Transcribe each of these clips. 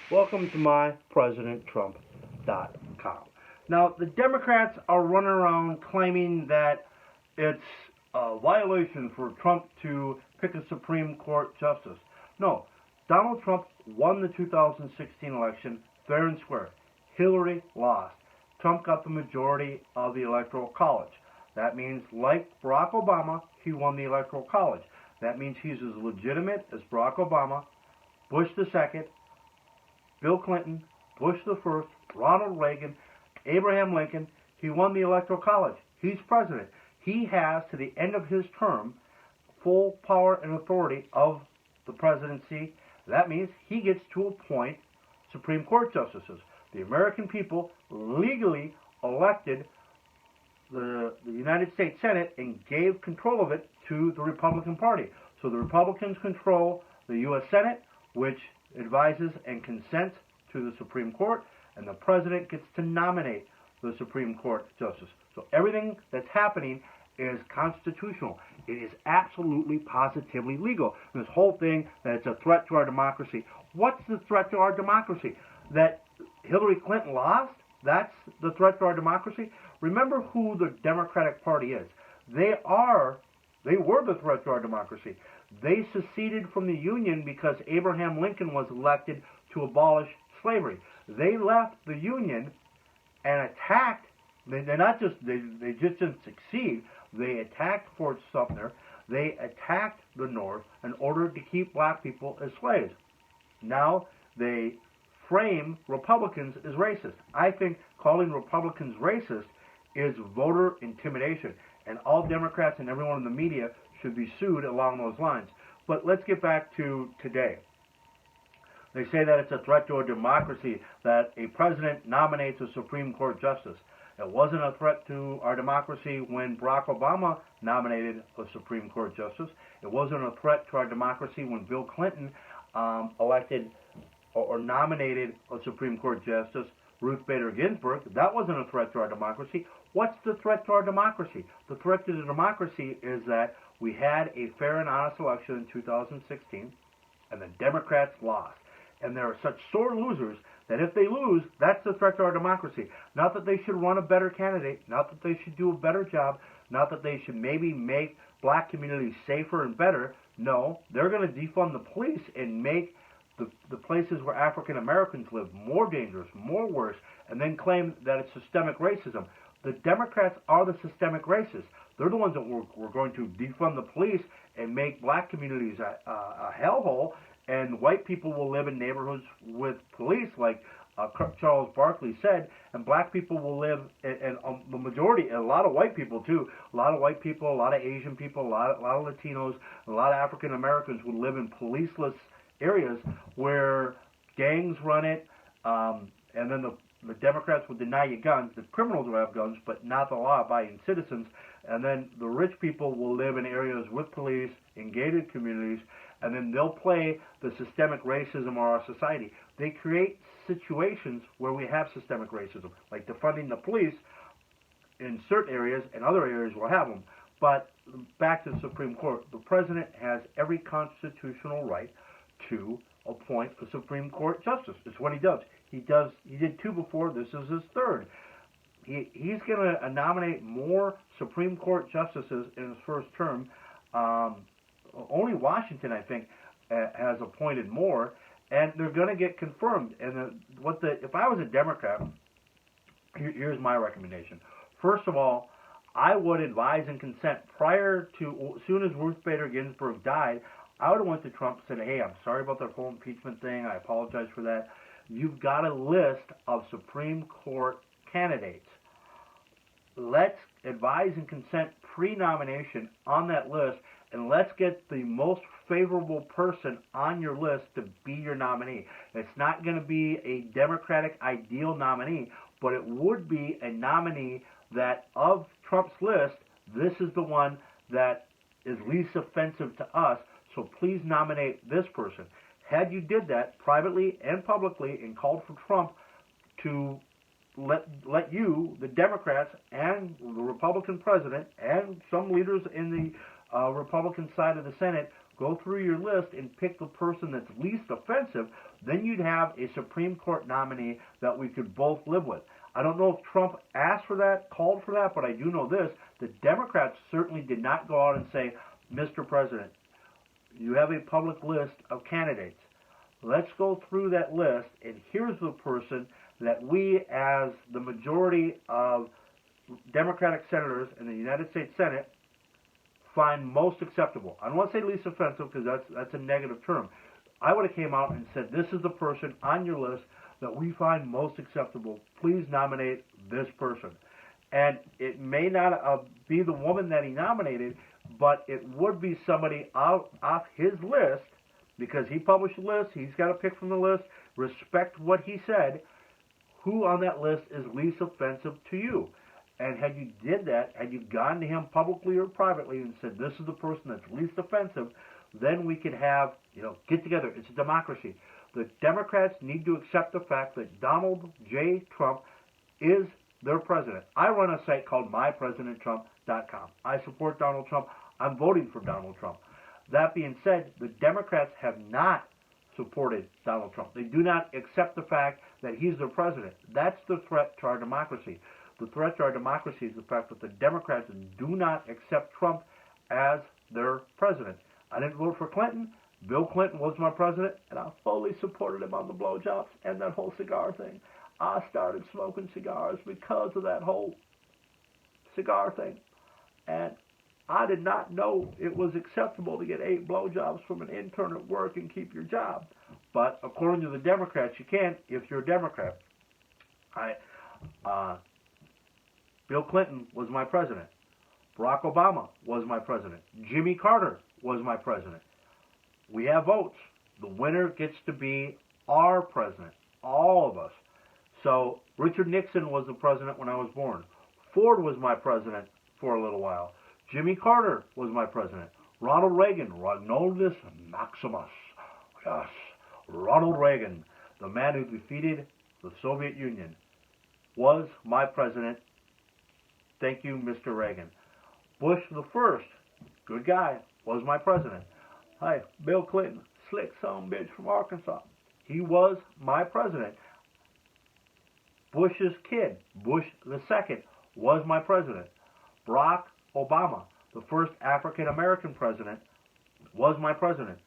Welcome to mypresidenttrump.com. Now, the Democrats are running around claiming that it's a violation for Trump to pick a Supreme Court justice. No, Donald Trump won the 2016 election fair and square. Hillary lost. Trump got the majority of the Electoral College. That means, like Barack Obama, he won the Electoral College. That means he's as legitimate as Barack Obama, Bush II, Bill Clinton, Bush the First, Ronald Reagan, Abraham Lincoln. He won the Electoral College. He's president. He has, to the end of his term, full power and authority of the presidency. That means he gets to appoint Supreme Court justices. The American people legally elected the United States Senate and gave control of it to the Republican Party. So the Republicans control the U.S. Senate, which advises and consents to the Supreme Court, and the president gets to nominate the Supreme Court justice. So everything that's happening is constitutional. It is absolutely, positively legal. This whole thing that it's a threat to our democracy. What's the threat to our democracy? That Hillary Clinton lost? That's the threat to our democracy? Remember who the Democratic Party is. They were the threat to our democracy. They seceded from the Union because Abraham Lincoln was elected to abolish slavery. They left the Union and attacked. They just didn't succeed. They attacked Fort Sumter. They attacked the North in order to keep black people as slaves. Now they frame Republicans as racist. I think calling Republicans racist is voter intimidation, and all Democrats and everyone in the media should be sued along those lines. But let's get back to today. They say that it's a threat to our democracy that a president nominates a Supreme Court justice. It wasn't a threat to our democracy when Barack Obama nominated a Supreme Court justice. It wasn't a threat to our democracy when Bill Clinton elected or nominated a Supreme Court justice, Ruth Bader Ginsburg. That wasn't a threat to our democracy. What's the threat to our democracy? The threat to the democracy is that we had a fair and honest election in 2016, and the Democrats lost. And there are such sore losers that if they lose, that's the threat to our democracy. Not that they should run a better candidate, not that they should do a better job, not that they should maybe make black communities safer and better. No, they're going to defund the police and make the places where African Americans live more dangerous, more worse, and then claim that it's systemic racism. The Democrats are the systemic racists. They're the ones that were going to defund the police and make black communities a hellhole, and white people will live in neighborhoods with police, like Charles Barkley said, and black people will live, and the majority, a lot of white people too, a lot of white people, a lot of Asian people, a lot of Latinos, a lot of African Americans would live in policeless areas where gangs run it, and then the Democrats would deny you guns. The criminals will have guns, but not the law-abiding citizens. And then the rich people will live in areas with police, in gated communities, and then they'll play the systemic racism of our society. They create situations where we have systemic racism, like defunding the police in certain areas, and other areas will have them. But back to the Supreme Court, the president has every constitutional right to appoint a Supreme Court justice. It's what he does. He did two before. This is his third. He's going to nominate more Supreme Court justices in his first term. Only Washington, I think, has appointed more, and they're going to get confirmed. And if I was a Democrat, here's my recommendation. First of all, I would advise and consent as soon as Ruth Bader Ginsburg died, I would have went to Trump and said, hey, I'm sorry about the whole impeachment thing. I apologize for that. You've got a list of Supreme Court candidates. Let's advise and consent pre-nomination on that list, and let's get the most favorable person on your list to be your nominee. It's not going to be a Democratic ideal nominee, but it would be a nominee that, of Trump's list, this is the one that is least offensive to us, so please nominate this person. Had you did that privately and publicly and called for Trump to let you, the Democrats, and the Republican president, and some leaders in the Republican side of the Senate go through your list and pick the person that's least offensive, then you'd have a Supreme Court nominee that we could both live with. I don't know if Trump asked for that, called for that, but I do know this. The Democrats certainly did not go out and say, Mr. President, you have a public list of candidates. Let's go through that list, and here's the person that we, as the majority of Democratic senators in the United States Senate, find most acceptable. I don't want to say least offensive because that's a negative term. I would have came out and said, this is the person on your list that we find most acceptable. Please nominate this person. And it may not be the woman that he nominated, but it would be somebody off his list, because he published a list, he's got to pick from the list, respect what he said, who on that list is least offensive to you. And had you did that, had you gone to him publicly or privately and said, this is the person that's least offensive, then we could have, get together. It's a democracy. The Democrats need to accept the fact that Donald J. Trump is their president. I run a site called mypresidenttrump.com. I support Donald Trump. I'm voting for Donald Trump. That being said, the Democrats have not supported Donald Trump. They do not accept the fact that he's their president. That's the threat to our democracy. The threat to our democracy is the fact that the Democrats do not accept Trump as their president. I didn't vote for Clinton. Bill Clinton was my president, and I fully supported him on the blowjobs and that whole cigar thing. I started smoking cigars because of that whole cigar thing. And I did not know it was acceptable to get 8 blowjobs from an intern at work and keep your job. But according to the Democrats, you can if you're a Democrat. Bill Clinton was my president. Barack Obama was my president. Jimmy Carter was my president. We have votes. The winner gets to be our president, all of us. So Richard Nixon was the president when I was born. Ford was my president for a little while. Jimmy Carter was my president. Ronald Reagan, Ronaldus Maximus. Yes, Ronald Reagan, the man who defeated the Soviet Union, was my president. Thank you, Mr. Reagan. Bush the first, good guy, was my president. Hi, Bill Clinton, slick son bitch from Arkansas. He was my president. Bush's kid, Bush the second, was my president. Barack Obama, the first African-American president, was my president.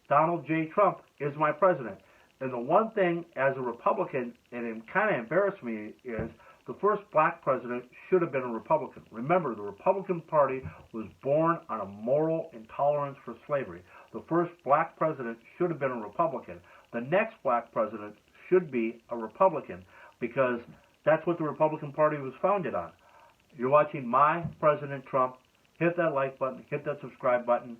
Donald J. Trump is my president. And the one thing as a Republican, and it kind of embarrassed me, is the first black president should have been a Republican. Remember, the Republican Party was born on a moral intolerance for slavery. The first black president should have been a Republican. The next black president should be a Republican, because that's what the Republican Party was founded on. You're watching My President Trump. Hit that like button. Hit that subscribe button.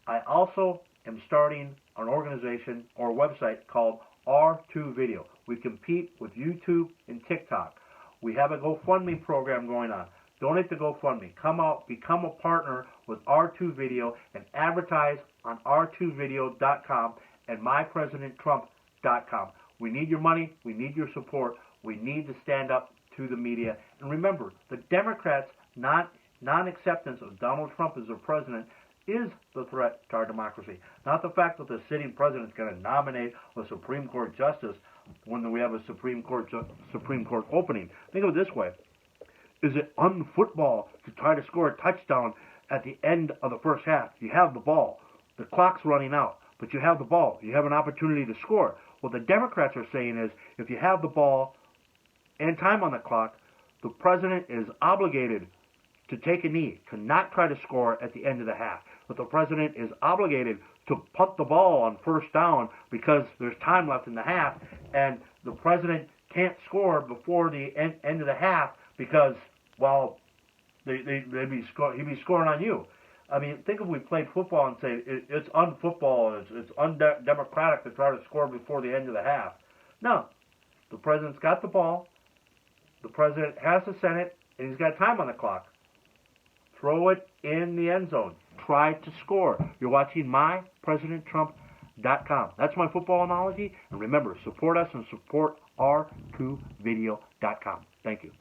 I also am starting an organization or a website called R2 Video. We compete with YouTube and TikTok. We have a GoFundMe program going on. Donate to GoFundMe. Come out, become a partner with R2 Video, and advertise on r2video.com and mypresidenttrump.com. We need your money. We need your support. We need to stand up to the media. And remember, the Democrats' non-acceptance of Donald Trump as their president is the threat to our democracy. Not the fact that the sitting president is going to nominate a Supreme Court justice when we have a Supreme Court opening. Think of it this way. Is it unfootball to try to score a touchdown at the end of the first half? You have the ball. The clock's running out, but you have the ball. You have an opportunity to score. What the Democrats are saying is, if you have the ball and time on the clock, the president is obligated to take a knee, to not try to score at the end of the half. But the president is obligated to punt the ball on first down because there's time left in the half, and the president can't score before the end of the half because, well, he'd be scoring on you. I mean, think if we played football and say it's unfootball, it's undemocratic to try to score before the end of the half. No, the president's got the ball. The president has the Senate, and he's got time on the clock. Throw it in the end zone. Try to score. You're watching mypresidenttrump.com. That's my football analogy. And remember, support us and support r2video.com. Thank you.